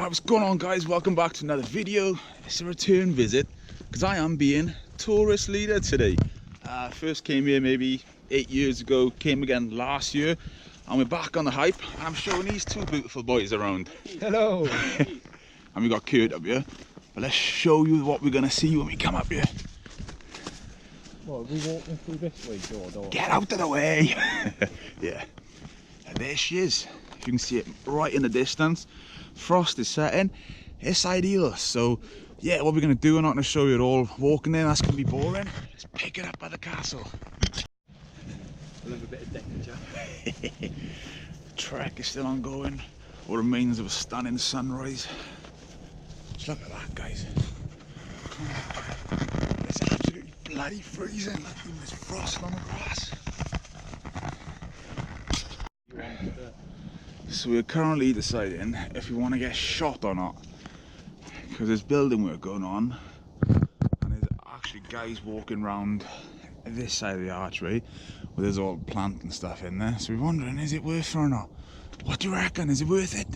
Right, what's going on, guys? Welcome back to another video. It's a return visit because I am being tourist leader today. First came here maybe 8 years ago, came again last year, and we're back on the hype. I'm showing these two beautiful boys around. Hello. And we got Kurt up here, but let's show you what we're gonna see when we come up here. What, are we walking through this way, George? Get out of the way. Yeah, and there she is. You can see it right in the distance. Frost is setting. It's ideal. So yeah, what we're gonna do, I'm not gonna show you it all walking in, that's gonna be boring. Let's pick it up by the castle. I love a bit of danger. The trek is still ongoing. What remains of a stunning sunrise. Just look at that, guys. It's absolutely bloody freezing. Look, there's frost on the grass. So we're currently deciding if we want to get shot or not, because there's building work going on and there's actually guys walking around this side of the archway where there's all plant and stuff in there. So we're wondering, is it worth it or not? What do you reckon? Is it worth it?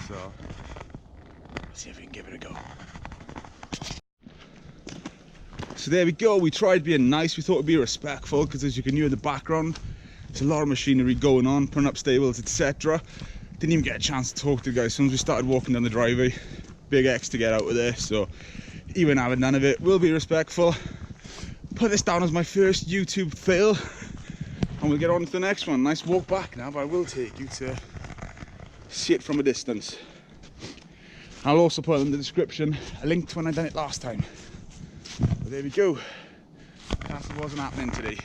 So let's see if we can give it a go. So there we go, we tried being nice, we thought it'd be respectful, because as you can hear in the background, there's a lot of machinery going on, putting up stables, etc. Didn't even get a chance to talk to the guys. As soon as we started walking down the driveway, big X to get out of there, so even having none of it, we'll be respectful. Put this down as my first YouTube fail, and we'll get on to the next one. Nice walk back now, but I will take you to see it from a distance. I'll also put in the description a link to when I done it last time. But there we go. Castle wasn't happening today.